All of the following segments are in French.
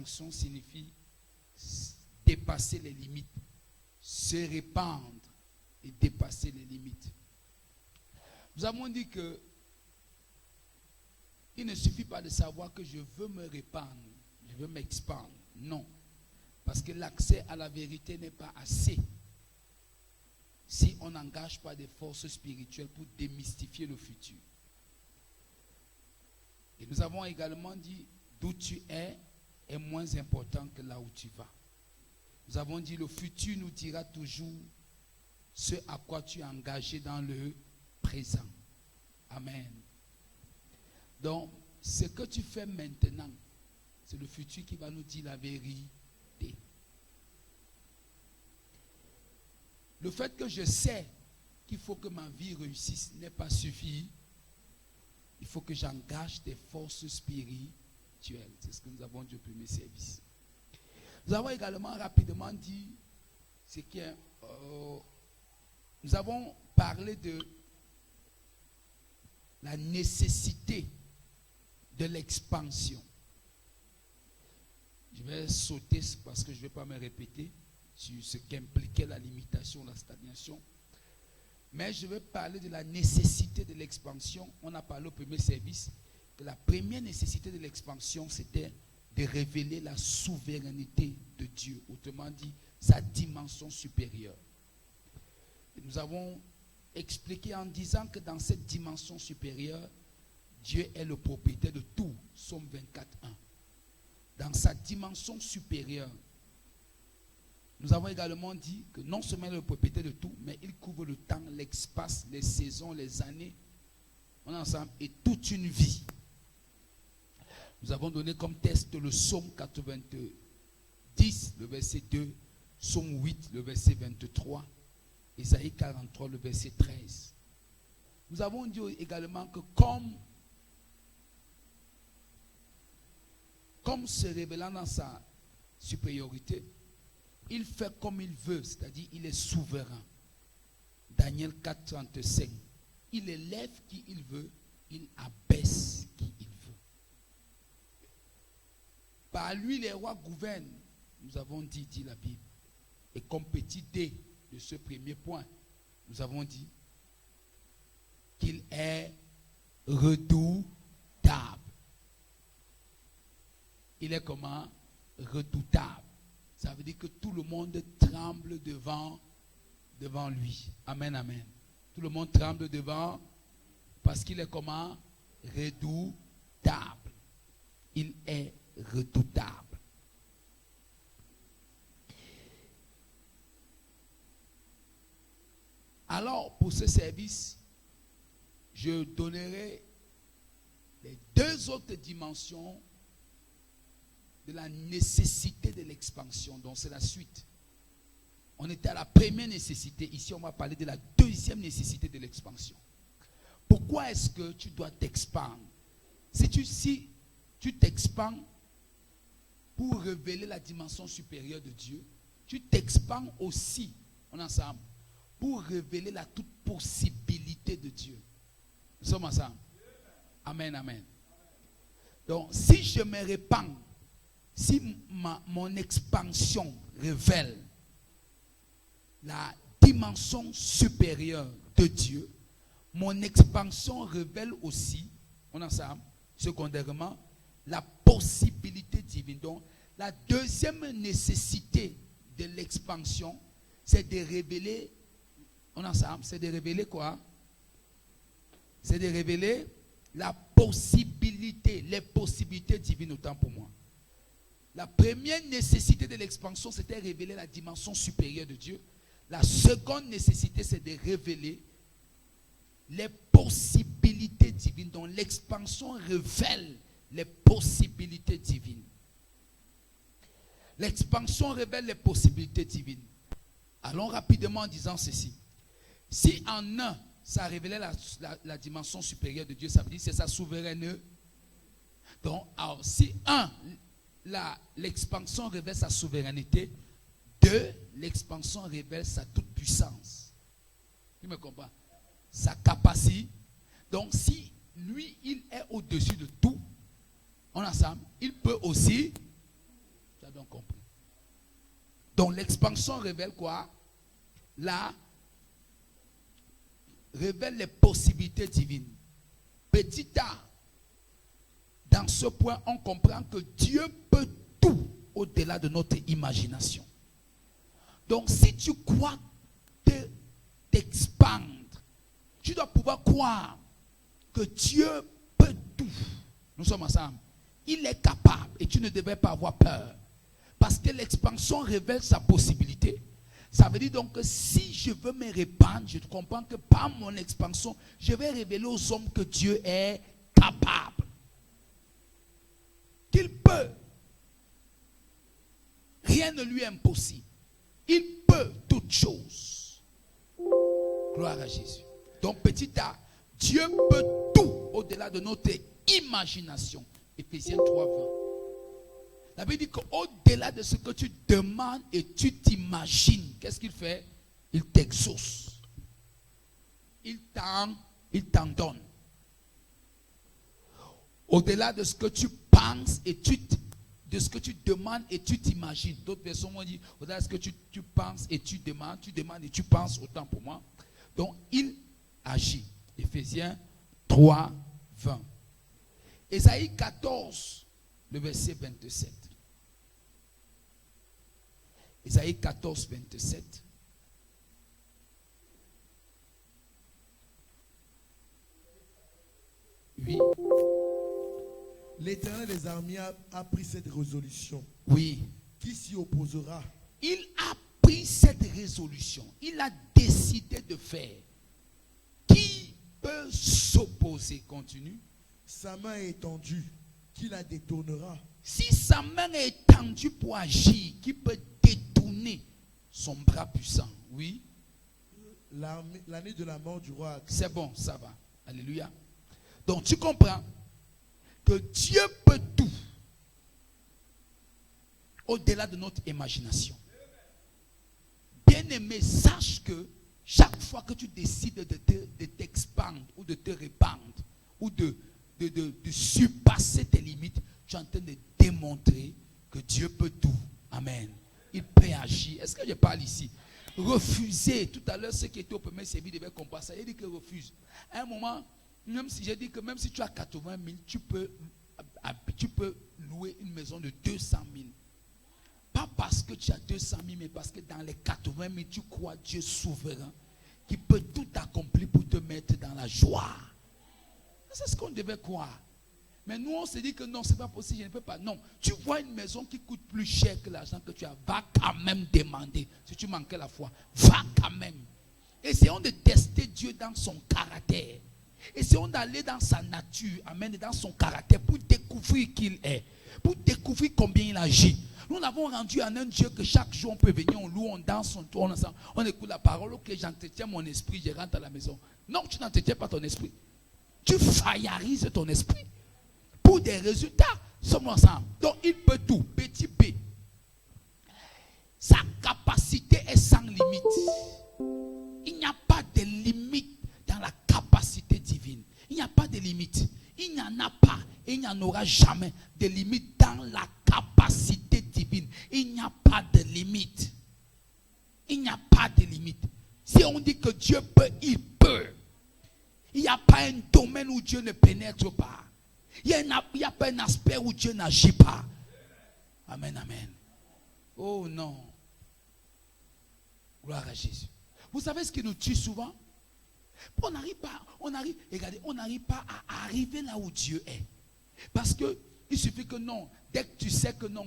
l'expansion signifie dépasser les limites, se répandre et dépasser les limites. Nous avons dit que il ne suffit pas de savoir que je veux me répandre, je veux m'expandre. Non. Parce que l'accès à la vérité n'est pas assez si on n'engage pas des forces spirituelles pour démystifier le futur. Et nous avons également dit d'où tu es moins important que là où tu vas. Nous avons dit le futur nous dira toujours ce à quoi tu es engagé dans le présent. Amen. Donc, ce que tu fais maintenant, c'est le futur qui va nous dire la vérité. Le fait que je sais qu'il faut que ma vie réussisse n'est pas suffi. Il faut que j'engage des forces spirituelles. C'est ce que nous avons dit au premier service. Nous avons également rapidement dit ce qui est, nous avons parlé de la nécessité de l'expansion. Je vais sauter parce que je ne vais pas me répéter sur ce qu'impliquait la limitation, la stagnation. Mais je vais parler de la nécessité de l'expansion. On a parlé au premier service que la première nécessité de l'expansion, c'était de révéler la souveraineté de Dieu. Autrement dit, sa dimension supérieure. Et nous avons expliqué en disant que dans cette dimension supérieure, Dieu est le propriétaire de tout. Psaume 24:1. Dans sa dimension supérieure, nous avons également dit que non seulement il est le propriétaire de tout, mais il couvre le temps, l'espace, les saisons, les années, on est ensemble, et toute une vie. Nous avons donné comme test le psaume 90, le verset 2, psaume 8, le verset 23, Ésaïe 43, le verset 13. Nous avons dit également que comme se révélant dans sa supériorité, il fait comme il veut, c'est-à-dire il est souverain. Daniel 4, 35. Il élève qui il veut, il abaisse qui il veut. Par lui, les rois gouvernent, nous avons dit la Bible. Et comme petit D de ce premier point, nous avons dit qu'il est redoutable. Il est comment? Redoutable. Ça veut dire que tout le monde tremble devant lui. Amen, amen. Tout le monde tremble devant parce qu'il est comment? Redoutable. Il est redoutable. Alors, pour ce service, je donnerai les deux autres dimensions de la nécessité de l'expansion. Donc c'est la suite. On était à la première nécessité. Ici, on va parler de la deuxième nécessité de l'expansion. Pourquoi est-ce que tu dois t'expandre? Si tu t'expands pour révéler la dimension supérieure de Dieu, tu t'expands aussi, on est ensemble, pour révéler la toute possibilité de Dieu. Nous sommes ensemble. Amen, amen. Donc, si je me répands, si mon expansion révèle la dimension supérieure de Dieu, mon expansion révèle aussi, on est ensemble, secondairement, la possibilité divine. Donc, la deuxième nécessité de l'expansion, c'est de révéler, on est ensemble, c'est de révéler quoi? C'est de révéler la possibilité, les possibilités divines autant pour moi. La première nécessité de l'expansion, c'était révéler la dimension supérieure de Dieu. La seconde nécessité, c'est de révéler les possibilités divines. Donc l'expansion révèle les possibilités divines. L'expansion révèle les possibilités divines. Allons rapidement en disant ceci. Si en un, ça révélait la dimension supérieure de Dieu, ça veut dire que c'est sa souveraineté. Donc, alors, si un, l'expansion révèle sa souveraineté. Deux, l'expansion révèle sa toute-puissance. Tu me comprends? Sa capacité. Donc, si lui, il est au-dessus de tout, on ensemble, il peut aussi ont compris. Donc l'expansion révèle quoi? Révèle les possibilités divines. Petit a, dans ce point, on comprend que Dieu peut tout au-delà de notre imagination. Donc si tu crois t'expandre, tu dois pouvoir croire que Dieu peut tout. Nous sommes ensemble. Il est capable et tu ne devrais pas avoir peur. Parce que l'expansion révèle sa possibilité. Ça veut dire donc que si je veux me répandre, je comprends que par mon expansion, je vais révéler aux hommes que Dieu est capable. Qu'il peut. Rien ne lui est impossible. Il peut toutes choses. Gloire à Jésus. Donc petit a, Dieu peut tout au-delà de notre imagination. Éphésiens 3:20. La Bible dit qu'au-delà de ce que tu demandes et tu t'imagines, qu'est-ce qu'il fait? Il t'exauce. Il t'en donne. Au-delà de ce que tu penses et de ce que tu demandes et tu t'imagines. D'autres versions vont dire, au-delà de ce que tu penses et tu demandes et tu penses, autant pour moi. Donc, il agit. Éphésiens 3:20. Ésaïe 14, le verset 27. Ésaïe 14, 27. Oui. L'Éternel des armées a pris cette résolution. Oui. Qui s'y opposera? Il a pris cette résolution. Il a décidé de faire. Qui peut s'opposer? Continue. Sa main est étendue. Qui la détournera? Si sa main est étendue pour agir, qui peut détourner son bras puissant? Oui. L'année de la mort du roi. C'est bon, ça va. Alléluia. Donc tu comprends que Dieu peut tout au-delà de notre imagination. Bien-aimé, sache que chaque fois que tu décides de t'expandre ou de te répandre ou de surpasser tes limites, tu es en train de démontrer que Dieu peut tout. Amen. Il peut agir. Est-ce que je parle ici? Refuser. Tout à l'heure, ceux qui étaient au premier service devaient comprendre ça. Il dit que refuse. À un moment, même si j'ai dit que même si tu as 80 000, tu peux louer une maison de 200 000. Pas parce que tu as 200 000, mais parce que dans les 80 000, tu crois Dieu souverain qui peut tout accomplir pour te mettre dans la joie. C'est ce qu'on devait croire. Mais nous, on se dit que non, ce n'est pas possible, je ne peux pas. Non, tu vois une maison qui coûte plus cher que l'argent que tu as, va quand même demander. Si tu manquais la foi, va quand même. Essayons de tester Dieu dans son caractère. Essayons d'aller dans sa nature, amen, dans son caractère pour découvrir qui il est. Pour découvrir combien il agit. Nous l'avons rendu en un Dieu que chaque jour on peut venir, on loue, on danse, on tourne ensemble, on écoute la parole. Ok, j'entretiens mon esprit, je rentre à la maison. Non, tu n'entretiens pas ton esprit. Tu faillarises ton esprit. Pour des résultats, sommes ensemble. Donc il peut tout. Petit p. Sa capacité est sans limite. Il n'y a pas de limite dans la capacité divine. Il n'y a pas de limite. Il n'y en a pas et il n'y en aura jamais de limite dans la capacité divine. Il n'y a pas de limite. Il n'y a pas de limite. Si on dit que Dieu peut, il peut. Il n'y a pas un domaine où Dieu ne pénètre pas. Il n'y a pas un aspect où Dieu n'agit pas. Amen, amen. Oh non. Gloire à Jésus. Vous savez ce qui nous tue souvent? On n'arrive pas à arriver là où Dieu est. Parce que il suffit que non, dès que tu sais que non,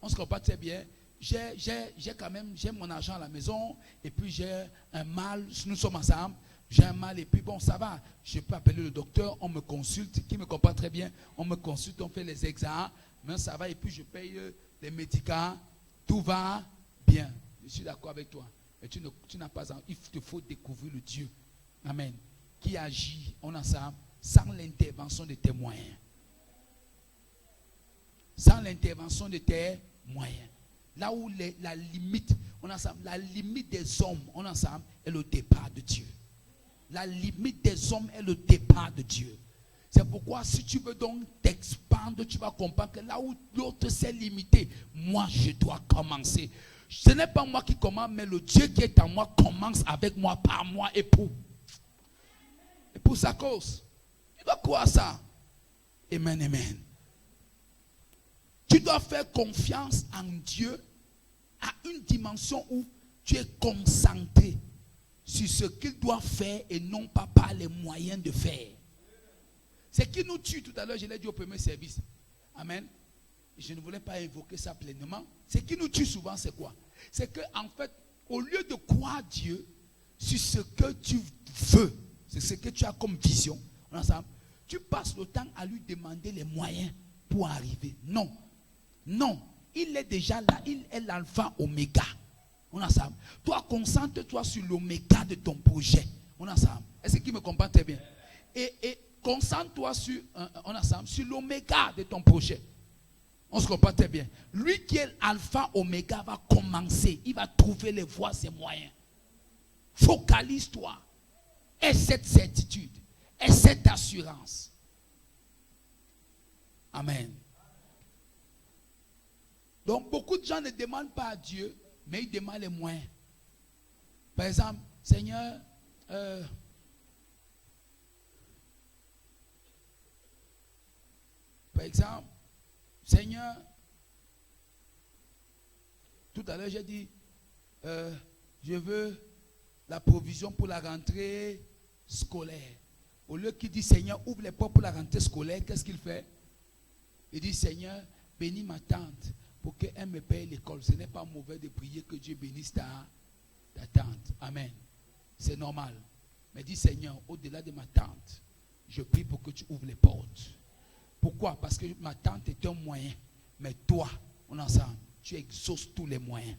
on se comprend très bien, j'ai mon argent à la maison, et puis j'ai un mal, nous sommes ensemble, j'ai un mal, et puis bon, ça va, je peux appeler le docteur, on me consulte, qui me comprend très bien, on me consulte, on fait les examens, mais ça va, et puis je paye les médicaments, tout va bien. Je suis d'accord avec toi. Mais tu n'as pas, il te faut découvrir le Dieu, amen, qui agit en ensemble sans l'intervention de tes moyens. Sans l'intervention de tes moyens. Là où la limite, la limite des hommes, est le départ de Dieu. La limite des hommes est le départ de Dieu. C'est pourquoi si tu veux donc t'expandre, tu vas comprendre que là où l'autre s'est limité, moi je dois commencer. Ce n'est pas moi qui commence, mais le Dieu qui est en moi commence avec moi, par moi et pour sa cause. Tu dois croire ça. Amen, amen. Tu dois faire confiance en Dieu à une dimension où tu es concentré sur ce qu'il doit faire et non pas par les moyens de faire. Ce qui nous tue, tout à l'heure, je l'ai dit au premier service. Amen. Je ne voulais pas évoquer ça pleinement. Ce qui nous tue souvent, c'est quoi? C'est qu'en fait, au lieu de croire Dieu sur ce que tu veux, c'est ce que tu as comme vision, ensemble, tu passes le temps à lui demander les moyens pour arriver. Non. Non. Il est déjà là. Il est l'alpha oméga. On ensemble. Toi, concentre-toi sur l'oméga de ton projet. On ensemble. Est-ce qu'il me comprend très bien? Et concentre-toi sur l'oméga de ton projet. On se comprend très bien. Lui qui est alpha oméga va commencer. Il va trouver les voies et moyens. Focalise-toi. Aie cette certitude. Aie cette assurance. Amen. Donc beaucoup de gens ne demandent pas à Dieu, mais ils demandent les moyens. Par exemple, Seigneur, Seigneur, tout à l'heure j'ai dit, je veux la provision pour la rentrée scolaire. Au lieu qu'il dit, Seigneur, ouvre les portes pour la rentrée scolaire, qu'est-ce qu'il fait? Il dit, Seigneur, bénis ma tante pour qu'elle me paye l'école. Ce n'est pas mauvais de prier que Dieu bénisse ta tante. Amen. C'est normal. Mais dis, Seigneur, au-delà de ma tante, je prie pour que tu ouvres les portes. Pourquoi? Parce que ma tante est un moyen. Mais toi, on est ensemble, tu exauces tous les moyens.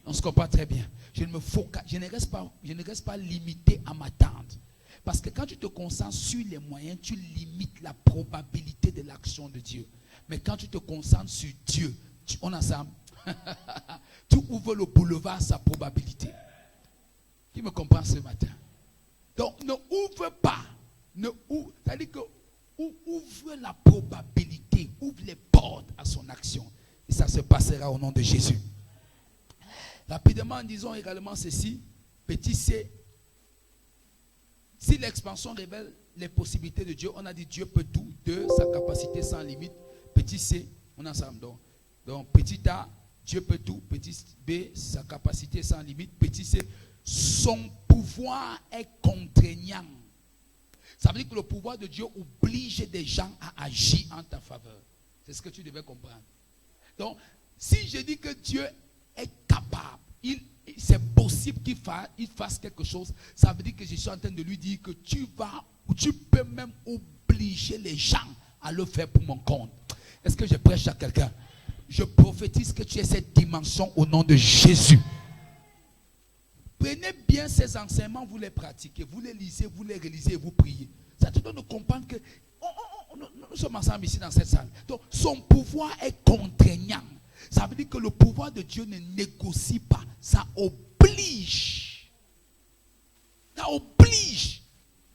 On se comprend très bien. Je ne reste pas limité à ma tante. Parce que quand tu te concentres sur les moyens, tu limites la probabilité de l'action de Dieu. Mais quand tu te concentres sur Dieu, on ensemble, tu ouvres le boulevard à sa probabilité. Qui me comprend ce matin? Donc ne ouvre pas. C'est-à-dire que ouvre la probabilité, ouvre les portes à son action. Et ça se passera au nom de Jésus. Rapidement, disons également ceci. Petit c. Si l'expansion révèle les possibilités de Dieu, on a dit Dieu peut tout. 2, sa capacité sans limite. Petit c, on est ensemble. Donc petit a, Dieu peut tout. Petit b, sa capacité sans limite. Petit c, son pouvoir est contraignant. Ça veut dire que le pouvoir de Dieu oblige des gens à agir en ta faveur. C'est ce que tu devais comprendre. Donc, si je dis que Dieu est capable, c'est possible qu'il fasse quelque chose, ça veut dire que je suis en train de lui dire que tu peux même obliger les gens à le faire pour mon compte. Est-ce que je prêche à quelqu'un? Je prophétise que tu aies cette dimension au nom de Jésus. Prenez bien ces enseignements, vous les pratiquez, vous les lisez, vous les réalisez et vous priez. Ça te donne de comprendre que nous sommes ensemble ici dans cette salle. Donc, son pouvoir est contraignant. Ça veut dire que le pouvoir de Dieu ne négocie pas. Ça oblige. Ça oblige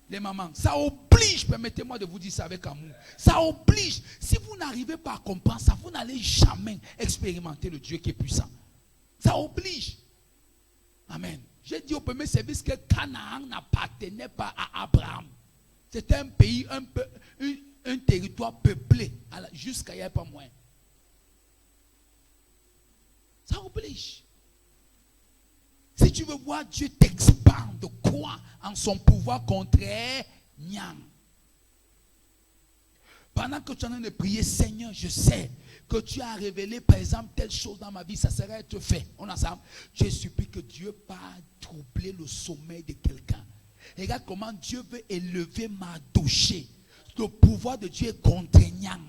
les mamans. Ça oblige, permettez-moi de vous dire ça avec amour. Ça oblige. Si vous n'arrivez pas à comprendre ça, vous n'allez jamais expérimenter le Dieu qui est puissant. Ça oblige. Amen. J'ai dit au premier service que Canaan n'appartenait pas à Abraham. C'était un pays, un territoire peuplé jusqu'à il n'y a pas moins. Ça oblige. Si tu veux voir Dieu t'expandre, crois en son pouvoir contraignant. Pendant que tu es en train de prier, Seigneur, je sais que tu as révélé, par exemple, telle chose dans ma vie, ça serait être fait. On ensemble. Je supplie que Dieu pas troubler le sommeil de quelqu'un. Regarde comment Dieu veut élever Mardoché. Le pouvoir de Dieu est contraignant.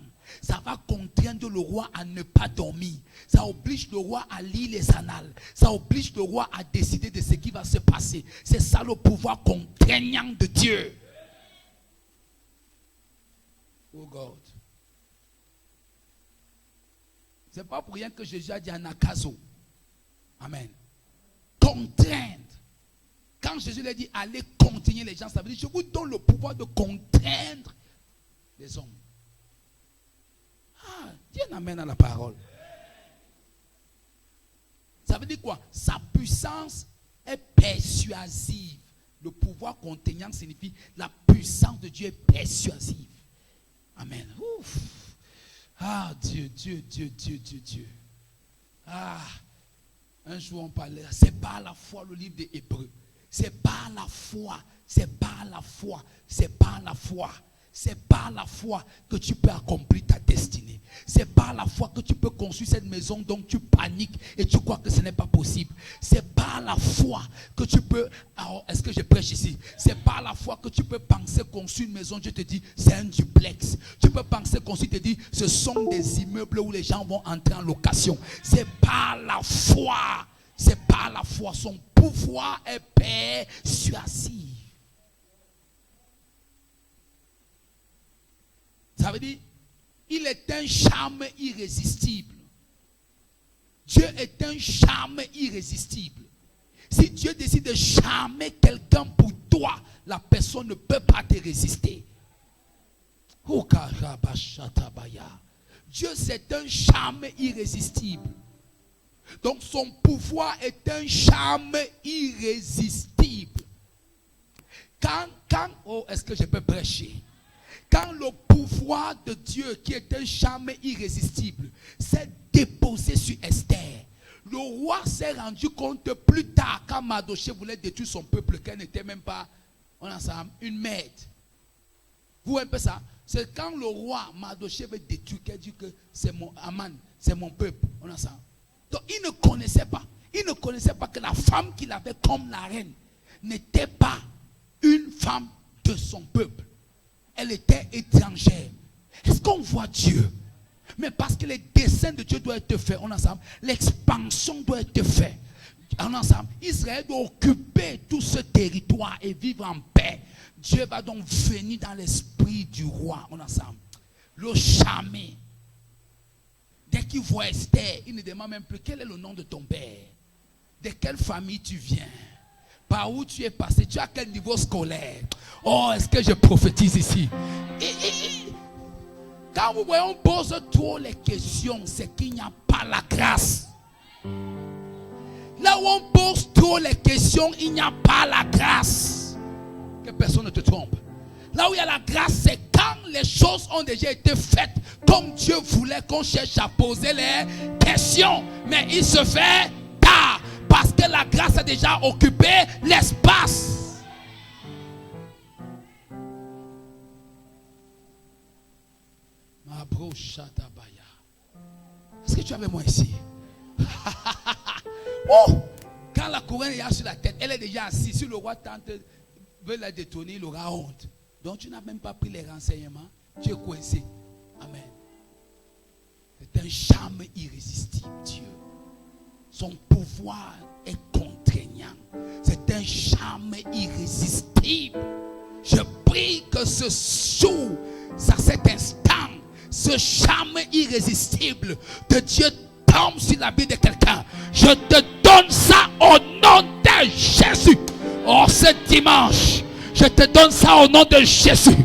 Ça va contraindre le roi à ne pas dormir. Ça oblige le roi à lire les annales. Ça oblige le roi à décider de ce qui va se passer. C'est ça le pouvoir contraignant de Dieu. Oh God. C'est pas pour rien que Jésus a dit anakazo. Amen. Contraindre. Quand Jésus lui a dit allez contraigner les gens, ça veut dire je vous donne le pouvoir de contraindre des hommes. Ah, Dieu n'amène à la parole. Ça veut dire quoi? Sa puissance est persuasive. Le pouvoir contraignant signifie la puissance de Dieu est persuasive. Amen. Ouf. Ah, Dieu. Ah, un jour on parlait, c'est par la foi, le livre des Hébreux. C'est par la foi que tu peux accomplir ta destinée. C'est par la foi que tu peux construire cette maison dont tu paniques et tu crois que ce n'est pas possible. C'est par la foi que tu peux... Alors, est-ce que je prêche ici? C'est par la foi que tu peux penser construire une maison. Je te dis, c'est un duplex. Tu peux penser construire, te dis, ce sont des immeubles où les gens vont entrer en location. C'est par la foi. C'est par la foi. Son pouvoir est persuasif. Ça veut dire, il est un charme irrésistible. Dieu est un charme irrésistible. Si Dieu décide de charmer quelqu'un pour toi, la personne ne peut pas te résister. Dieu, c'est un charme irrésistible. Donc son pouvoir est un charme irrésistible. Est-ce que je peux prêcher? Quand le pouvoir de Dieu, qui est un charme irrésistible, s'est déposé sur Esther, le roi s'est rendu compte plus tard, quand Mardochée voulait détruire son peuple, qu'elle n'était même pas une maître. Vous voyez un peu ça? C'est quand le roi Mardochée veut détruire, qu'elle dit que c'est mon Aman, c'est mon peuple. Donc il ne connaissait pas. Il ne connaissait pas que la femme qu'il avait comme la reine n'était pas une femme de son peuple. Elle était étrangère. Est-ce qu'on voit Dieu? Mais parce que les desseins de Dieu doivent être faits, l'expansion doit être faite. Israël doit occuper tout ce territoire et vivre en paix. Dieu va donc venir dans l'esprit du roi. Le charmer. Dès qu'il voit Esther, il ne demande même plus quel est le nom de ton père. De quelle famille tu viens? Par où tu es passé? Tu as quel niveau scolaire? Oh, est-ce que je prophétise ici? Quand vous voyez, on pose trop les questions, c'est qu'il n'y a pas la grâce. Là où on pose trop les questions, il n'y a pas la grâce. Que personne ne te trompe. Là où il y a la grâce, c'est quand les choses ont déjà été faites comme Dieu voulait, qu'on cherche à poser les questions. Mais il se fait tard parce que la grâce a déjà occupé l'espace. Est-ce que tu es avec moi ici? Oh! Quand la couronne est sur la tête, elle est déjà assise. Si le roi tente, veut la détourner, il aura honte. Donc tu n'as même pas pris les renseignements. Tu es coincé. Amen. C'est un charme irrésistible, Dieu. Son pouvoir est contraignant. C'est un charme irrésistible. Je prie que ce jour, à cet instant, ce charme irrésistible de Dieu tombe sur la vie de quelqu'un. Je te donne ça au nom de Jésus. Oh, ce dimanche, je te donne ça au nom de Jésus.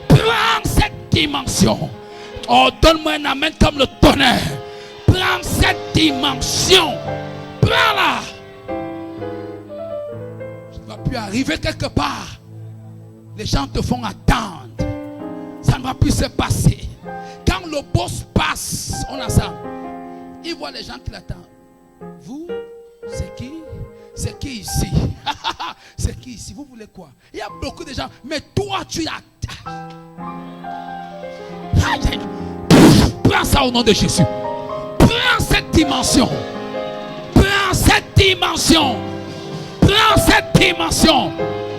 Prends cette dimension. Oh, donne-moi un amen comme le tonnerre. Prends cette dimension. Prends-la. Tu ne vas plus arriver quelque part. Les gens te font attendre. Ça ne va plus se passer. Quand le boss passe, on a ça. Il voit les gens qui l'attendent. Vous, c'est qui? C'est qui ici? C'est qui ici? Vous voulez quoi? Il y a beaucoup de gens. Mais toi, tu attends. Prends ça au nom de Jésus. Prends cette dimension. Prends cette dimension. Prends cette dimension.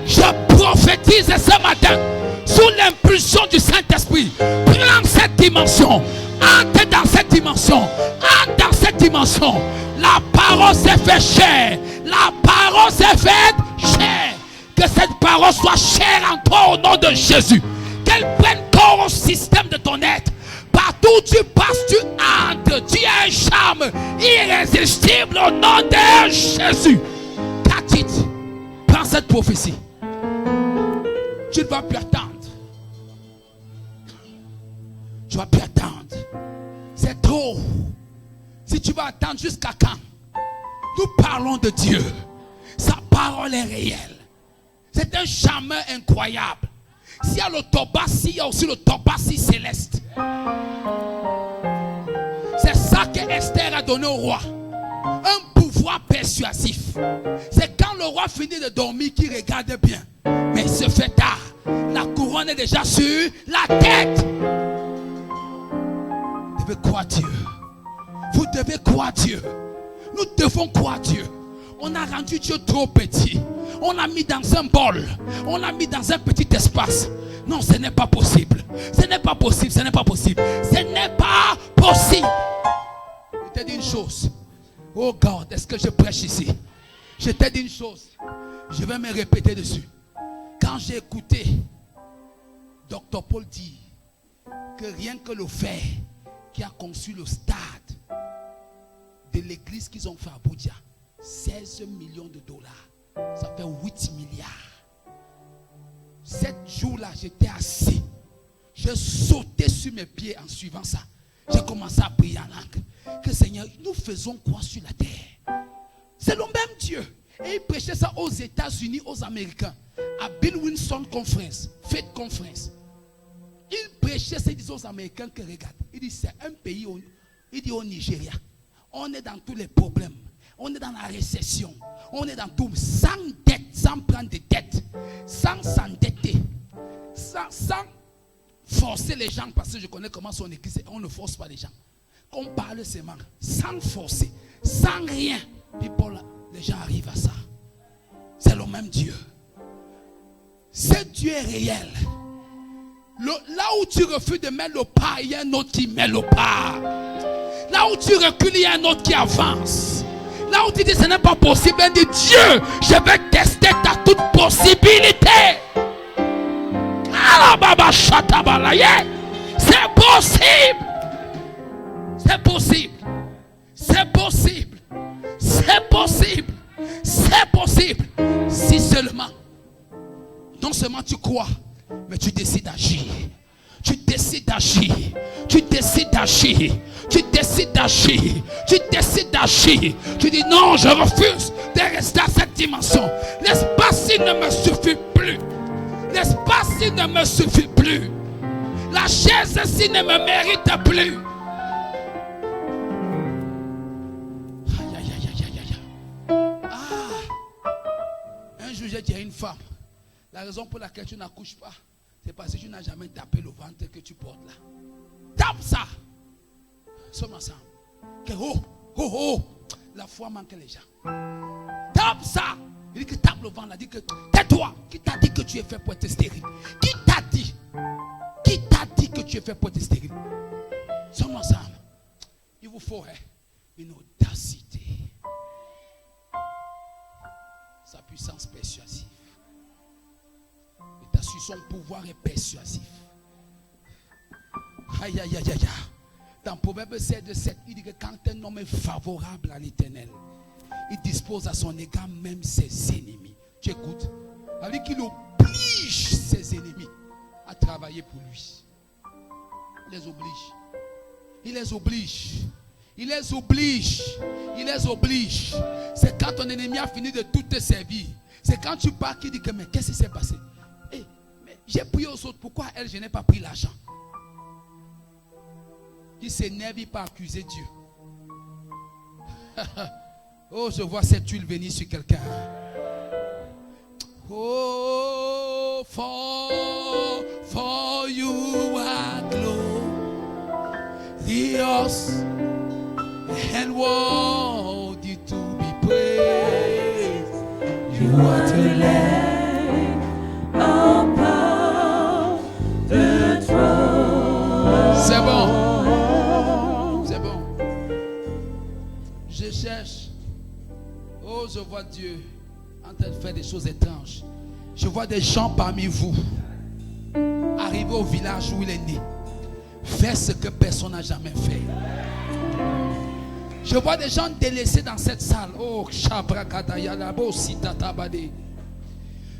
Je prophétise ce matin sous l'impulsion du Saint-Esprit. Prends cette dimension. Entre dans cette dimension. Entre dans cette dimension. La parole s'est faite chair. La parole s'est faite chair. Que cette parole soit chère en toi au nom de Jésus. Qu'elle prenne corps au système de ton être. Partout où tu passes, tu entres. Tu as un charme irrésistible au nom de Jésus. Catch it. Prends cette prophétie. Tu ne vas plus attendre. vas plus attendre. C'est trop. Si tu vas attendre jusqu'à quand? Nous parlons de Dieu. Sa parole est réelle. C'est un charmeur incroyable. S'il y a le Tobassi, il y a aussi le Tobassi céleste. C'est ça que Esther a donné au roi. Un pouvoir persuasif. C'est quand le roi finit de dormir qu'il regarde bien. Mais il se fait tard. La couronne est déjà sur la tête. Vous devez croire Dieu. Vous devez croire Dieu. Nous devons croire Dieu. On a rendu Dieu trop petit. On l'a mis dans un bol. On l'a mis dans un petit espace. Non, ce n'est pas possible. Ce n'est pas possible. Ce n'est pas possible. Ce n'est pas possible. Je t'ai dit une chose. Oh God, est-ce que je prêche ici? Je t'ai dit une chose. Je vais me répéter dessus. Quand j'ai écouté Dr. Paul dire que rien que le fait qui a conçu le stade de l'église qu'ils ont fait à Abuja, 16 millions de dollars, ça fait 8 milliards. 7 jours-là, j'étais assis. J'ai sauté sur mes pieds en suivant ça. J'ai commencé à prier en langue. Que Seigneur, nous faisons quoi sur la terre? C'est le même Dieu. Et il prêchait ça aux États-Unis, aux Américains, à Bill Wilson Conference, Faith Conference. Il prêchait ça, il disait aux Américains que regarde, il dit c'est un pays, il dit au Nigeria, on est dans tous les problèmes, on est dans la récession, on est dans tout, sans dette, sans prendre de dette, sans s'endetter, sans forcer les gens, parce que je connais comment son église, on ne force pas les gens. On parle seulement, sans forcer, sans rien. Puis les gens arrivent à ça. C'est le même Dieu. Ce Dieu est réel. Là où tu refuses de mettre le pas, il y a un autre qui met le pas. Là où tu recules, il y a un autre qui avance. Là où tu dis ce n'est pas possible, il dit Dieu, je vais tester ta toute possibilité. C'est possible. C'est possible. C'est possible. C'est possible. C'est possible. Si seulement, non seulement tu crois, mais tu décides d'agir. Tu décides d'agir. Tu décides d'agir. Tu décides d'agir. Tu décides d'agir. Tu dis non, je refuse de rester à cette dimension. L'espace-ci ne me suffit plus. L'espace-ci ne me suffit plus. La chaise-ci ne me mérite plus. Un jour, j'ai dit à une femme, la raison pour laquelle tu n'accouches pas, c'est parce que tu n'as jamais tapé le ventre que tu portes là. Tape ça. Sommes ensemble. Que la foi manque les gens. Tape ça. Il dit que tape le ventre là. Dit que tais-toi. Qui t'a dit que tu es fait pour être stérile? Qui t'a dit? Qui t'a dit que tu es fait pour être stérile? Sommes ensemble. Il vous faut une audacité. Sa puissance persuasive. Et son pouvoir est persuasif. Aïe aïe aïe aïe. Dans Proverbe 7, il dit que quand un homme est favorable à l'Éternel, il dispose à son égard même ses ennemis. Tu écoutes? Ça veut dire qu'il oblige ses ennemis à travailler pour lui. Il les oblige. Il les oblige. Il les oblige. Il les oblige. C'est quand ton ennemi a fini de tout te servir. C'est quand tu pars qu'il dit que mais qu'est-ce qui s'est passé? Hey, mais j'ai prié aux autres. Pourquoi elle, je n'ai pas pris l'argent? Il s'énerve, il peut accuser Dieu. Oh, je vois cette huile venir sur quelqu'un. Oh, for you are glorious and worthy to be praised. You are the Lamb upon the throne. C'est bon. C'est bon. Je cherche. Oh, je vois Dieu en train de faire des choses étranges. Je vois des gens parmi vous arriver au village où il est né, faire ce que personne n'a jamais fait. Je vois des gens délaissés dans cette salle. Oh,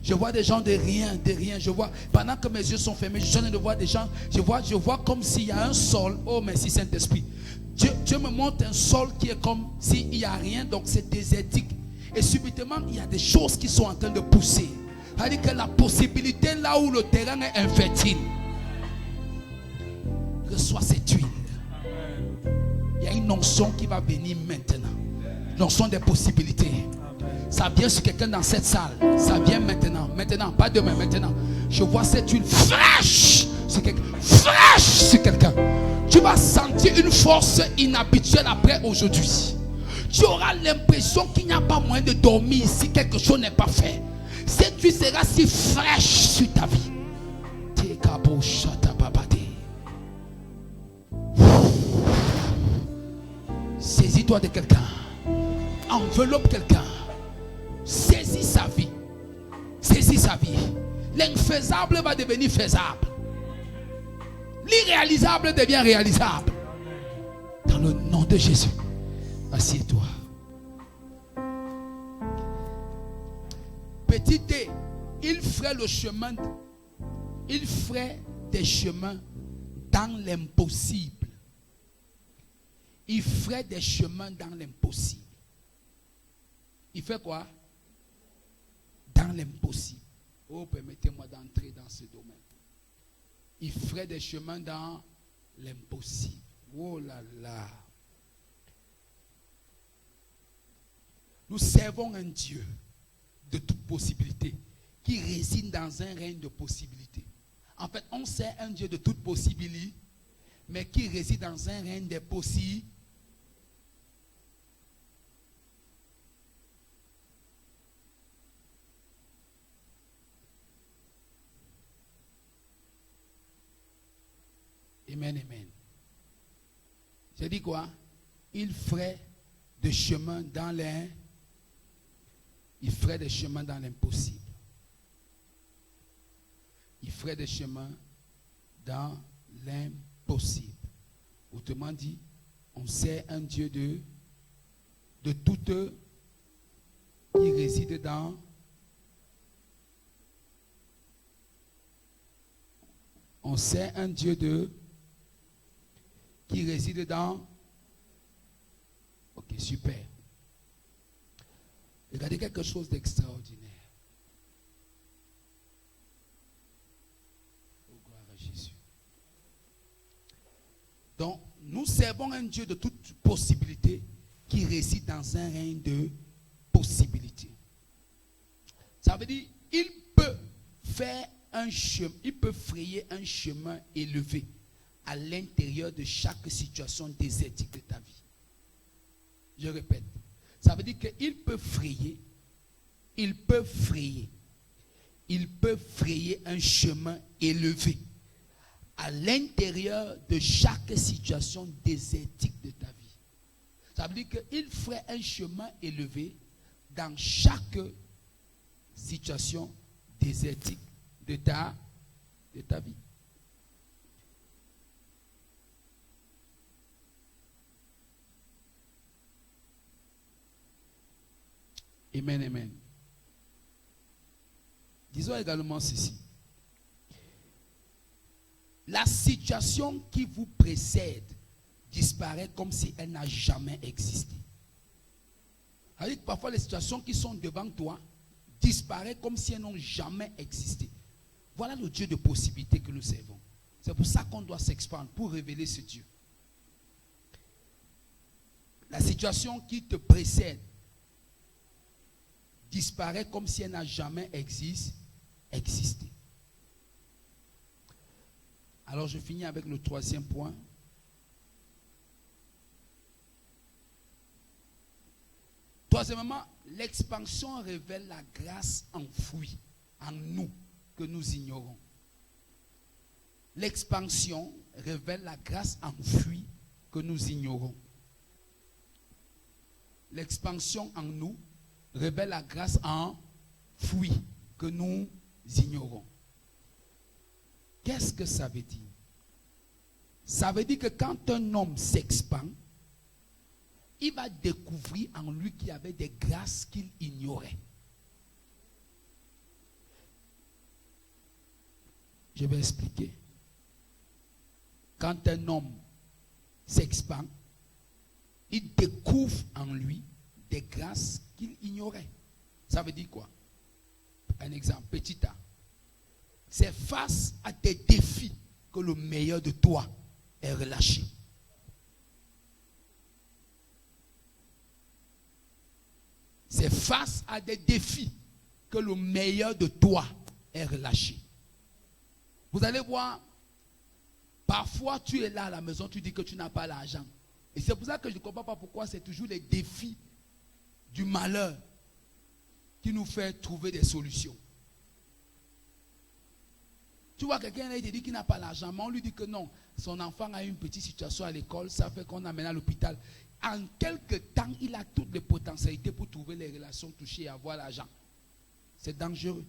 Je vois des gens de rien, de rien. Je vois, pendant que mes yeux sont fermés, je suis en train de voir des gens. Je vois comme s'il y a un sol. Oh, merci Saint-Esprit. Dieu me montre un sol qui est comme s'il n'y a rien, donc c'est désertique. Et subitement, il y a des choses qui sont en train de pousser. C'est-à-dire que la possibilité là où le terrain est infertile, reçois cette huile. Il y a une onction qui va venir maintenant. L'onction des possibilités. Ça vient sur quelqu'un dans cette salle. Ça vient maintenant. Maintenant, pas demain, maintenant. Je vois cette huile fraîche sur quelqu'un. Fraîche sur quelqu'un. Tu vas sentir une force inhabituelle après aujourd'hui. Tu auras l'impression qu'il n'y a pas moyen de dormir si quelque chose n'est pas fait. Cette huile sera si fraîche sur ta vie. Saisis-toi de quelqu'un. Enveloppe quelqu'un. Saisis sa vie. Saisis sa vie. L'infaisable va devenir faisable. L'irréalisable devient réalisable. Dans le nom de Jésus. Assieds-toi. Petit D, il ferait le chemin. Il ferait des chemins dans l'impossible. Il ferait des chemins dans l'impossible. Il fait quoi? Dans l'impossible. Oh, permettez-moi d'entrer dans ce domaine. Il ferait des chemins dans l'impossible. Oh là là. Nous servons un Dieu de toute possibilité qui réside dans un règne de possibilités. En fait, on sert un Dieu de toute possibilité, mais qui réside dans un règne des possibles. Amen, amen. J'ai dit quoi? Il ferait des chemins dans les... Il ferait des chemins dans l'impossible. Il ferait des chemins dans l'impossible. Autrement dit, on sert un Dieu de toute qui réside dans on sert un Dieu qui réside dans. Ok, super. Regardez quelque chose d'extraordinaire. Oh, gloire à Jésus. Donc, nous servons un Dieu de toute possibilité qui réside dans un règne de possibilités. Ça veut dire, il peut faire un chemin, il peut frayer un chemin élevé à l'intérieur de chaque situation désertique de ta vie. Je répète. Ça veut dire qu'il peut frayer un chemin élevé à l'intérieur de chaque situation désertique de ta vie. Ça veut dire qu'il ferait un chemin élevé dans chaque situation désertique de ta vie. Amen, amen. Disons également ceci. La situation qui vous précède disparaît comme si elle n'a jamais existé. C'est-à-dire que parfois les situations qui sont devant toi disparaissent comme si elles n'ont jamais existé. Voilà le Dieu de possibilités que nous servons. C'est pour ça qu'on doit s'expandre, pour révéler ce Dieu. La situation qui te précède disparaît comme si elle n'a jamais existé. Alors je finis avec le troisième point. Troisièmement, l'expansion révèle la grâce enfouie en nous que nous ignorons. L'expansion révèle la grâce enfouie que nous ignorons. L'expansion en nous révèle la grâce enfouie que nous ignorons. Qu'est-ce que ça veut dire? Ça veut dire que quand un homme s'expand, il va découvrir en lui qu'il y avait des grâces qu'il ignorait. Je vais expliquer. Quand un homme s'expand, il découvre en lui des grâces qu'il ignorait. Ça veut dire quoi? Un exemple, petit A. C'est face à des défis que le meilleur de toi est relâché. C'est face à des défis que le meilleur de toi est relâché. Vous allez voir, parfois tu es là à la maison, tu dis que tu n'as pas l'argent. Et c'est pour ça que je ne comprends pas pourquoi c'est toujours les défis du malheur qui nous fait trouver des solutions. Tu vois quelqu'un il te dit qu'il n'a pas l'argent, mais on lui dit que non, son enfant a une petite situation à l'école, ça fait qu'on l'amène à l'hôpital. En quelques temps, il a toutes les potentialités pour trouver les relations touchées et avoir l'argent. C'est dangereux.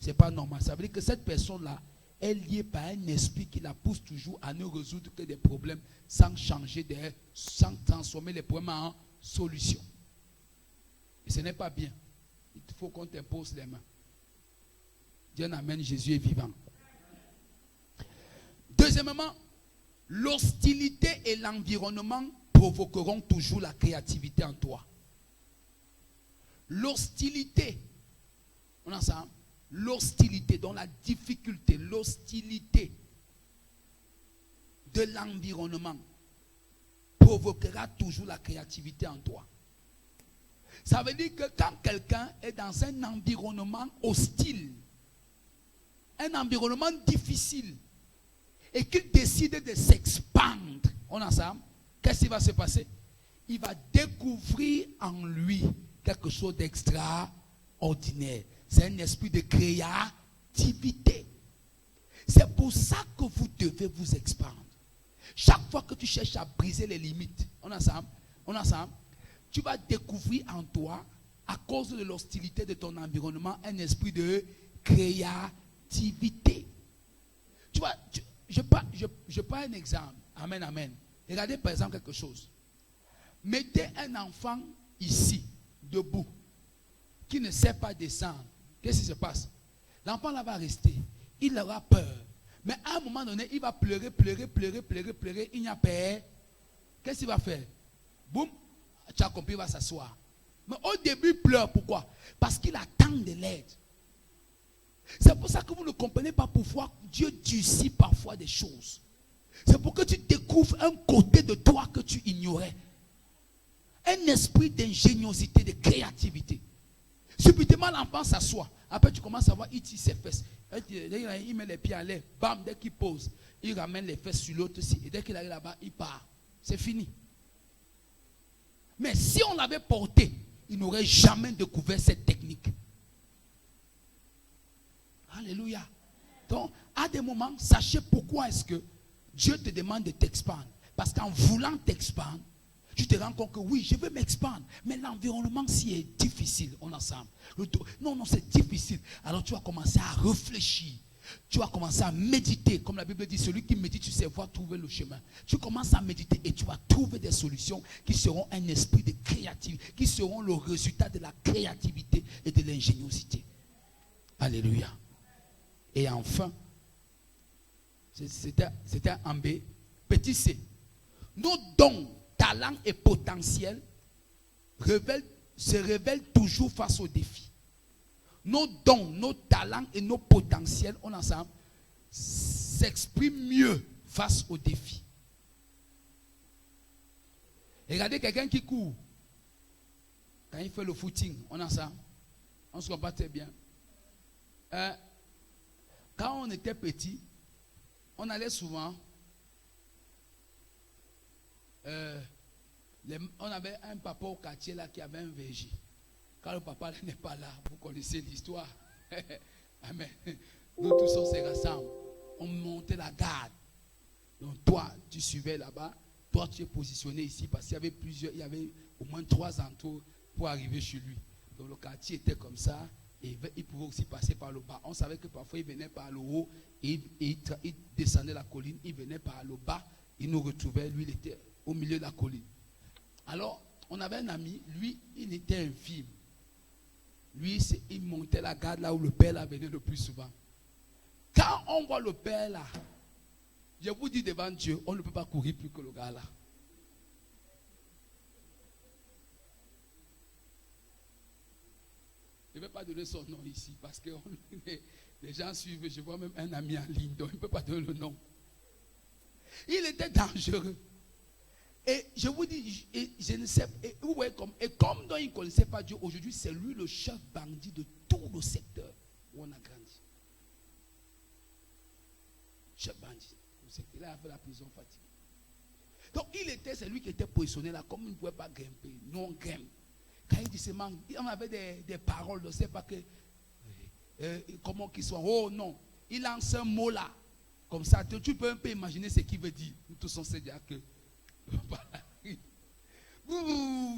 Ce n'est pas normal. Ça veut dire que cette personne-là est liée par un esprit qui la pousse toujours à ne résoudre que des problèmes sans changer, sans transformer les problèmes en solutions. Et ce n'est pas bien. Il faut qu'on t'impose les mains. Dieu amène, Jésus est vivant. Deuxièmement, l'hostilité et l'environnement provoqueront toujours la créativité en toi. L'hostilité, on a ça, l'hostilité, dans la difficulté, l'hostilité de l'environnement provoquera toujours la créativité en toi. Ça veut dire que quand quelqu'un est dans un environnement hostile, un environnement difficile, et qu'il décide de s'expandre, on a ça, qu'est-ce qui va se passer? Il va découvrir en lui quelque chose d'extraordinaire. C'est un esprit de créativité. C'est pour ça que vous devez vous expandre. Chaque fois que tu cherches à briser les limites, on a ça, tu vas découvrir en toi, à cause de l'hostilité de ton environnement, un esprit de créativité. Tu vois, je prends un exemple. Amen, amen. Regardez par exemple quelque chose. Mettez un enfant ici, debout, qui ne sait pas descendre. Qu'est-ce qui se passe? L'enfant là va rester. Il aura peur. Mais à un moment donné, il va pleurer. Il n'y a peur. Qu'est-ce qu'il va faire? Boum, tu as compris, il va s'asseoir. Mais au début, il pleure. Pourquoi? Parce qu'il attend de l'aide. C'est pour ça que vous ne comprenez pas pourquoi Dieu durcit parfois des choses. C'est pour que tu découvres un côté de toi que tu ignorais. Un esprit d'ingéniosité, de créativité. Subitement, l'enfant s'assoit. Après, tu commences à voir, il tire ses fesses. Il met les pieds à l'air. Bam, dès qu'il pose, il ramène les fesses sur l'autre. Et dès qu'il arrive là-bas, il part. C'est fini. Mais si on l'avait porté, il n'aurait jamais découvert cette technique. Alléluia. Donc, à des moments, sachez pourquoi est-ce que Dieu te demande de t'expandre. Parce qu'en voulant t'expandre, tu te rends compte que oui, je veux m'expandre. Mais l'environnement, si est difficile, on ensemble. Non, c'est difficile. Alors tu vas commencer à réfléchir. Tu vas commencer à méditer. Comme la Bible dit, celui qui médite sur ses voies trouver le chemin. Tu commences à méditer et tu vas trouver des solutions qui seront un esprit de créativité, qui seront le résultat de la créativité et de l'ingéniosité. Alléluia. Et enfin, c'était en B. Petit C. Nos dons, talents et potentiels se révèlent toujours face aux défis. Nos dons, nos talents et nos potentiels, on ensemble, s'expriment mieux face aux défis. Regardez quelqu'un qui court. Quand il fait le footing, on ensemble, on se comprend très bien. Quand on était petit, on allait souvent, on avait un papa au quartier là qui avait un verger. Quand le papa n'est pas là, vous connaissez l'histoire. Amen. Nous tous on se rassemble. On montait la garde. Donc toi, tu suivais là-bas. Toi, tu es positionné ici parce qu'il y avait il y avait au moins 3 entours pour arriver chez lui. Donc le quartier était comme ça. Et il pouvait aussi passer par le bas. On savait que parfois il venait par le haut et il descendait la colline. Il venait par le bas. Il nous retrouvait. Lui, il était au milieu de la colline. Alors, on avait un ami. Lui, il était infime. Lui, il montait la garde là où le père là venait le plus souvent. Quand on voit le père là, je vous dis devant Dieu, on ne peut pas courir plus que le gars là. Je ne vais pas donner son nom ici parce que les gens suivent. Je vois même un ami en ligne, donc il ne peut pas donner le nom. Il était dangereux. Et je vous dis, je ne sais pas. Et comme donc il ne connaissait pas Dieu, aujourd'hui c'est lui le chef bandit de tout le secteur où on a grandi. Chef bandit. Il a fait la prison fatiguée. Donc c'est lui qui était positionné là, comme il ne pouvait pas grimper. Nous on grimpe. Quand il dit on avait des paroles, on ne sait pas que comment qu'ils sont. Oh non, il lance un mot là. Comme ça, tu peux un peu imaginer ce qu'il veut dire. Nous tous on sait déjà que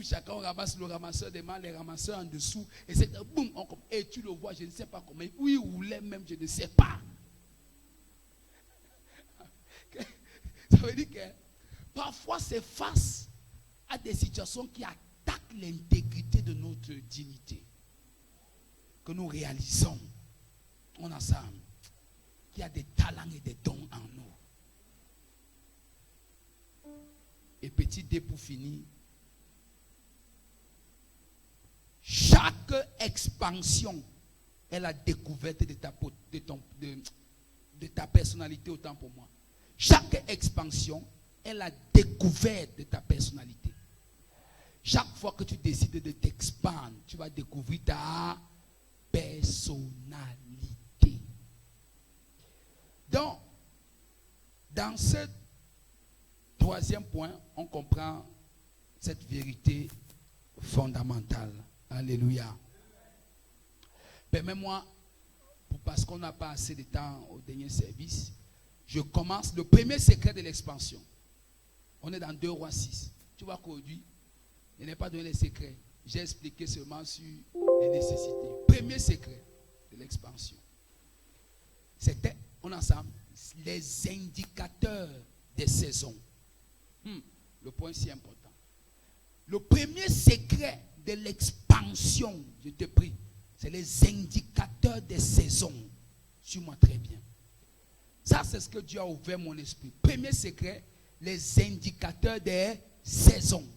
chacun ramasse le ramasseur des mains, les ramasseurs en dessous. Et c'est boum, et tu le vois, je ne sais pas comment. Où il roulait même, je ne sais pas. Ça veut dire que parfois c'est face à des situations qui attaquent l'intégrité de notre dignité que nous réalisons. On a ça. Qu'il y a des talents et des dons en nous. Et petit dé pour finir. Chaque expansion est la découverte de ta personnalité, autant pour moi. Chaque expansion est la découverte de ta personnalité. Chaque fois que tu décides de t'expandre, tu vas découvrir ta personnalité. Donc, dans ce troisième point, on comprend cette vérité fondamentale. Alléluia. Permets-moi, parce qu'on n'a pas assez de temps au dernier service, je commence le premier secret de l'expansion. On est dans 2 Rois 6. Tu vois qu'aujourd'hui, je n'ai pas donné les secrets. J'ai expliqué seulement sur les nécessités. Premier secret de l'expansion. C'était, on ensemble, les indicateurs des saisons. Le point si important. Le premier secret de l'expansion, je te prie, c'est les indicateurs des saisons. Suis-moi très bien. Ça, c'est ce que Dieu a ouvert mon esprit. Premier secret, les indicateurs des saisons.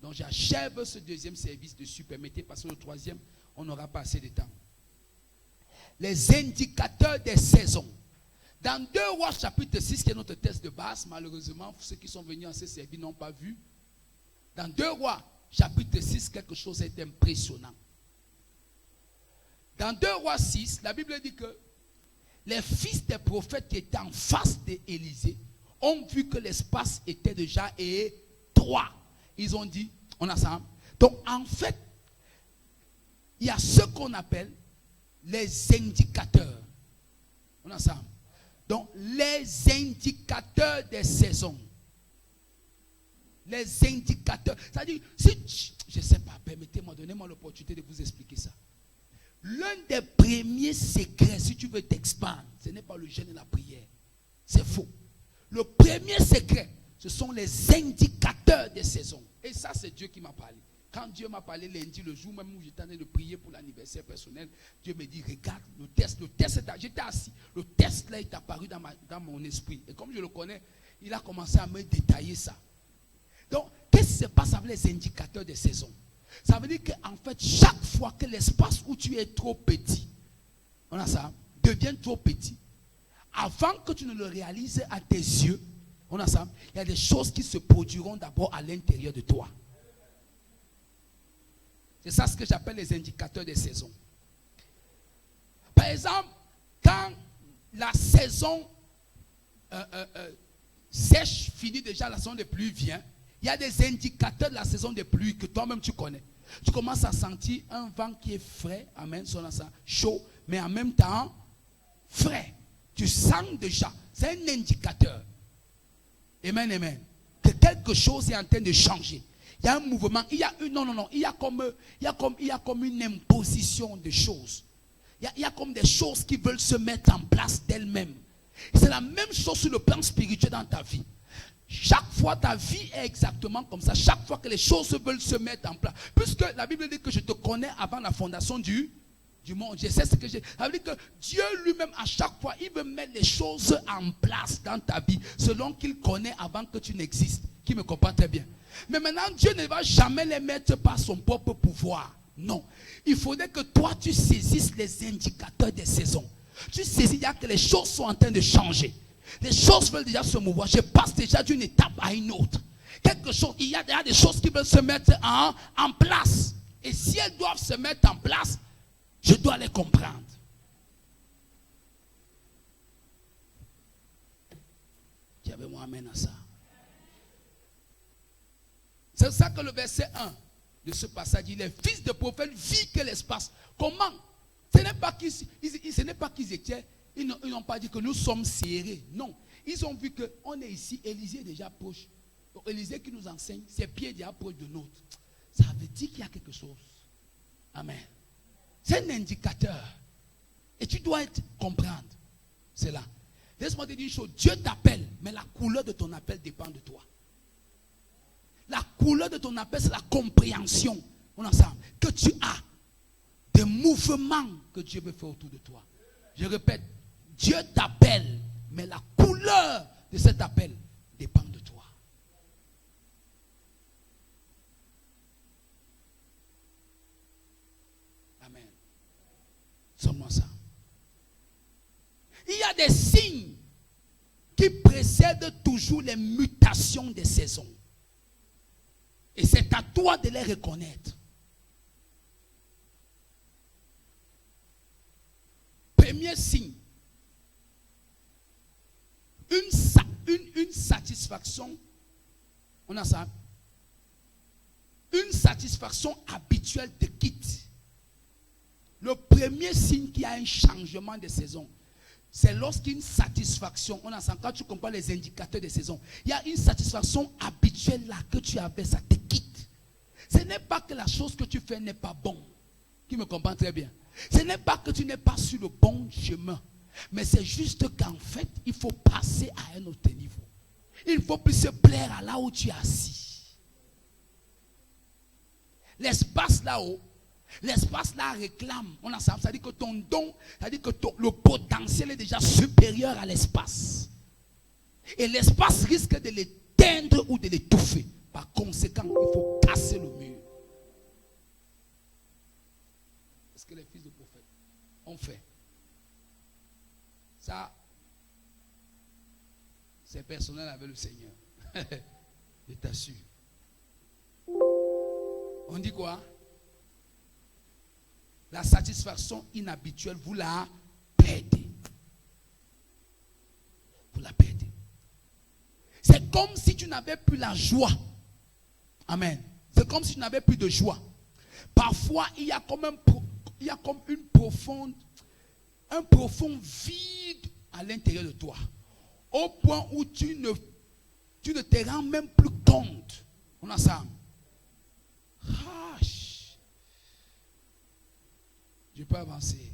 Donc, j'achève ce deuxième service dessus. Permettez, parce que le troisième, on n'aura pas assez de temps. Les indicateurs des saisons. Dans 2 Rois chapitre 6, qui est notre texte de base, malheureusement, ceux qui sont venus à ce service n'ont pas vu. Dans 2 Rois chapitre 6, quelque chose est impressionnant. Dans 2 Rois 6, la Bible dit que les fils des prophètes qui étaient en face d'Élisée ont vu que l'espace était déjà étroit. Ils ont dit, on a ça. Donc en fait, il y a ce qu'on appelle les indicateurs. On a ça. Donc les indicateurs des saisons. Les indicateurs. C'est-à-dire, si, je ne sais pas, permettez-moi, donnez-moi l'opportunité de vous expliquer ça. L'un des premiers secrets, si tu veux t'expandre, ce n'est pas le jeûne et la prière. C'est faux. Le premier secret, ce sont les indicateurs des saisons. Et ça, c'est Dieu qui m'a parlé. Quand Dieu m'a parlé lundi, le jour même où j'étais en train de prier pour l'anniversaire personnel, Dieu me dit, regarde, le test, j'étais assis. Le test là est apparu dans mon esprit. Et comme je le connais, il a commencé à me détailler ça. Donc, qu'est-ce qui se passe avec les indicateurs des saisons? Ça veut dire qu'en fait, chaque fois que l'espace où tu es trop petit, on a ça, devient trop petit, avant que tu ne le réalises à tes yeux, on a ça, il y a des choses qui se produiront d'abord à l'intérieur de toi. C'est ça ce que j'appelle les indicateurs des saisons. Par exemple, quand la saison sèche, finit déjà, la saison des pluies vient, il y a des indicateurs de la saison des pluies que toi-même tu connais. Tu commences à sentir un vent qui est frais, amen, chaud, mais en même temps frais. Tu sens déjà, c'est un indicateur. Amen, amen. Que quelque chose est en train de changer. Il y a un mouvement, il y a comme une imposition de choses. Il y a comme des choses qui veulent se mettre en place d'elles-mêmes. C'est la même chose sur le plan spirituel dans ta vie. Chaque fois ta vie est exactement comme ça. Chaque fois que les choses veulent se mettre en place. Puisque la Bible dit que je te connais avant la fondation du du monde. Je sais ce que j'ai. Ça veut dire que Dieu lui-même, à chaque fois, il veut mettre les choses en place dans ta vie, selon qu'il connaît avant que tu n'existes. Qui me comprend très bien. Mais maintenant, Dieu ne va jamais les mettre par son propre pouvoir. Non. Il faudrait que toi, tu saisisses les indicateurs des saisons. Tu saisis que les choses sont en train de changer. Les choses veulent déjà se mouvoir. Je passe déjà d'une étape à une autre. Quelque chose, il y a déjà des choses qui veulent se mettre en place. Et si elles doivent se mettre en place, je dois les comprendre. Tu avais moi amène à ça. C'est ça que le verset 1 de ce passage dit. Les fils de prophètes vivent que l'espace. Comment? Ce n'est pas qu'ils étaient, ils n'ont pas dit que nous sommes serrés. Non. Ils ont vu qu'on est ici, Élisée est déjà proche. Donc Élisée qui nous enseigne, ses pieds déjà proches de nôtre. Ça veut dire qu'il y a quelque chose. Amen. C'est un indicateur. Et tu dois comprendre cela. Laisse-moi te dire une chose. Dieu t'appelle, mais la couleur de ton appel dépend de toi. La couleur de ton appel, c'est la compréhension que tu as des mouvements que Dieu veut faire autour de toi. Je répète, Dieu t'appelle, mais la couleur de cet appel dépend de toi. Amen. Seulement ça. Il y a des signes qui précèdent toujours les mutations des saisons. Et c'est à toi de les reconnaître. Premier signe. Une satisfaction. On a ça. Une satisfaction habituelle te quitte. Le premier signe qu'il y a un changement de saison, c'est lorsqu'une satisfaction, on a ça, quand tu comprends les indicateurs des saisons, il y a une satisfaction habituelle là que tu avais, ça te quitte. Ce n'est pas que la chose que tu fais n'est pas bonne. Qui me comprend très bien. Ce n'est pas que tu n'es pas sur le bon chemin. Mais c'est juste qu'en fait, il faut passer à un autre niveau. Il ne faut plus se plaire à là où tu es assis. L'espace là-haut, l'espace là réclame. On a ça, ça dit que ton don, ça dit que le potentiel est déjà supérieur à l'espace. Et l'espace risque de l'éteindre ou de l'étouffer. Par conséquent, il faut casser le mur. Ce que les fils de prophètes ont fait. Ça, c'est personnel avec le Seigneur. Je t'assure. On dit quoi? La satisfaction inhabituelle, vous la perdez. Vous la perdez. C'est comme si tu n'avais plus la joie. Amen. C'est comme si tu n'avais plus de joie. Parfois, il y a comme un profond vide à l'intérieur de toi. Au point où tu ne te rends même plus compte. On a ça. Je peux avancer.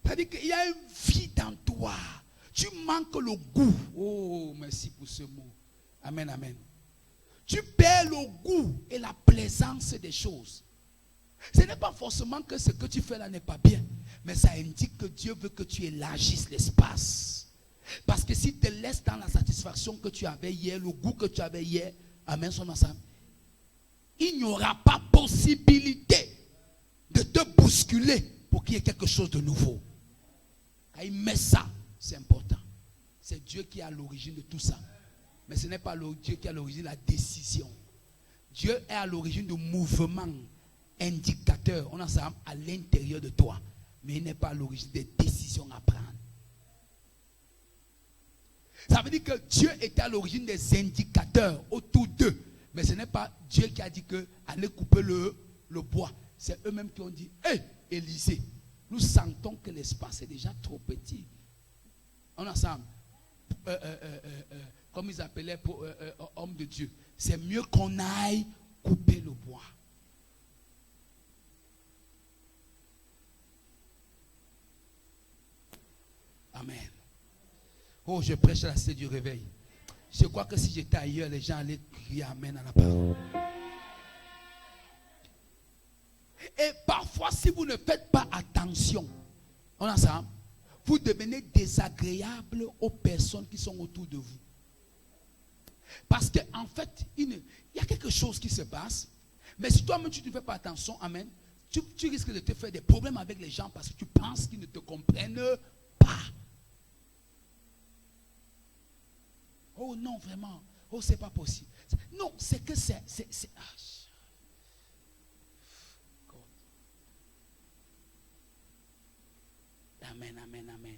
C'est-à-dire qu'il y a un vide en toi. Tu manques le goût. Oh, merci pour ce mot. Amen, amen. Tu perds le goût et la plaisance des choses. Ce n'est pas forcément que ce que tu fais là n'est pas bien. Mais ça indique que Dieu veut que tu élargisses l'espace. Parce que si tu te laisses dans la satisfaction que tu avais hier, le goût que tu avais hier, amen, son ensemble, il n'y aura pas possibilité de te bousculer pour qu'il y ait quelque chose de nouveau. Quand il met ça, c'est important. C'est Dieu qui est à l'origine de tout ça. Mais ce n'est pas Dieu qui est à l'origine de la décision. Dieu est à l'origine du mouvement indicateur. On a ça à l'intérieur de toi. Mais il n'est pas à l'origine des décisions à prendre. Ça veut dire que Dieu était à l'origine des indicateurs autour d'eux. Mais ce n'est pas Dieu qui a dit que allez couper le bois. C'est eux-mêmes qui ont dit, hé, Élisée, nous sentons que l'espace est déjà trop petit. On a ça, comme ils appelaient pour homme de Dieu. C'est mieux qu'on aille couper le bois. Amen. Oh, je prêche à la cité du réveil. Je crois que si j'étais ailleurs, les gens allaient crier Amen à la parole. Et parfois, parfois, si vous ne faites pas attention, on a ça, vous devenez désagréable aux personnes qui sont autour de vous. Parce qu'en fait, il y a quelque chose qui se passe, mais si toi-même tu ne fais pas attention, amen, tu risques de te faire des problèmes avec les gens parce que tu penses qu'ils ne te comprennent pas. Oh non, vraiment. Oh, c'est pas possible. Non, c'est que c'est God. Amen, amen, amen.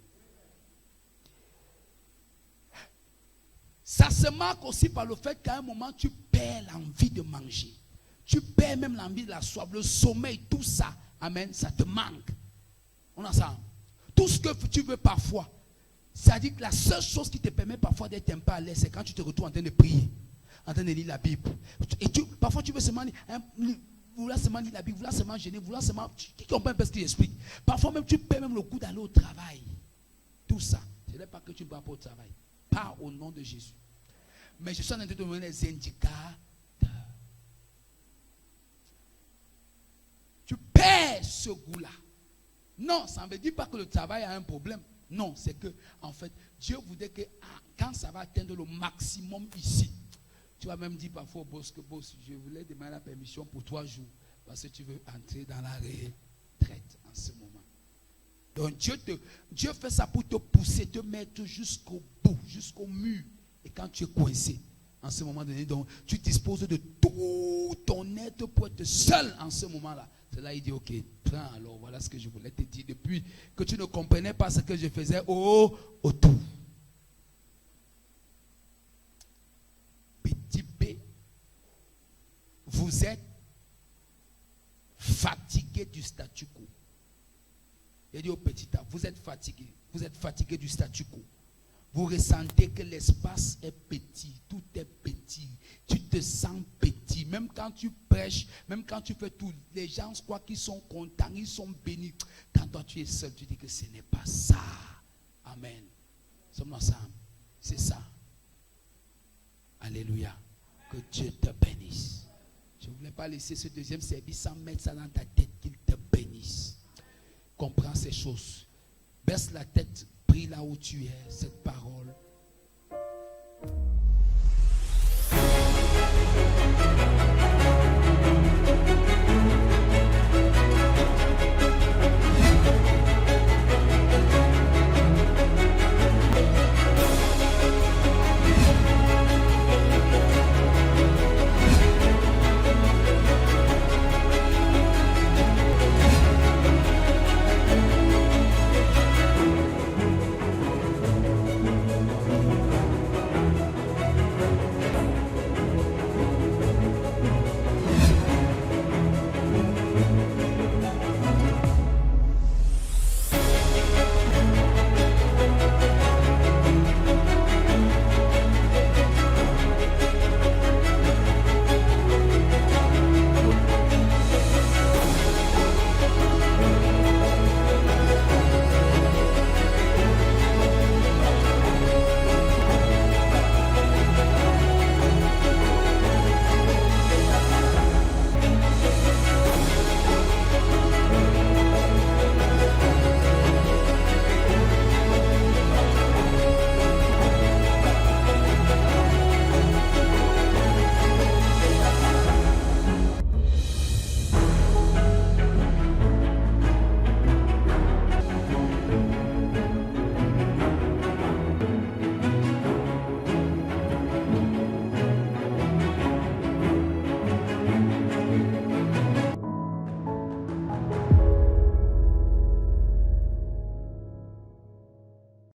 Ça se marque aussi par le fait qu'à un moment, tu perds l'envie de manger. Tu perds même l'envie de la soif, le sommeil, tout ça. Amen, ça te manque. On a ça. Tout ce que tu veux parfois. C'est-à-dire que la seule chose qui te permet parfois d'être un peu à l'aise, c'est quand tu te retrouves en train de prier, en train de lire la Bible. Et parfois tu veux seulement vouloir seulement lire la Bible, vouloir seulement gêner, vouloir seulement... Tu comprends un peu ce qu'il explique. Parfois même tu perds même le goût d'aller au travail. Tout ça. Ce n'est pas que tu ne vas pas au travail. Pas au nom de Jésus. Mais je suis en train de te donner les indicateurs. Tu perds ce goût-là. Non, ça ne veut dire pas que le travail a un problème. Non, c'est que, en fait, Dieu voudrait que quand ça va atteindre le maximum ici, tu vas même dire parfois au boss que boss, je voulais demander la permission pour 3 jours parce que tu veux entrer dans la retraite en ce moment. Donc Dieu fait ça pour te pousser, te mettre jusqu'au bout, jusqu'au mur. Et quand tu es coincé, en ce moment donné, donc, tu disposes de tout ton être pour être seul en ce moment-là. C'est là il dit, ok, prends alors, voilà ce que je voulais te dire depuis que tu ne comprenais pas ce que je faisais autour. Petit B, vous êtes fatigué du statu quo. Il dit au petit A, vous êtes fatigué du statu quo. Vous ressentez que l'espace est petit, tout est petit. Tu te sens petit. Même quand tu prêches, même quand tu fais tout, les gens croient qu'ils sont contents, ils sont bénis. Quand toi tu es seul, tu dis que ce n'est pas ça. Amen. Sommes ensemble. C'est ça. Alléluia. Que Dieu te bénisse. Je ne voulais pas laisser ce deuxième service sans mettre ça dans ta tête, qu'il te bénisse. Comprends ces choses. Baisse la tête. Prie là où tu es, cette parole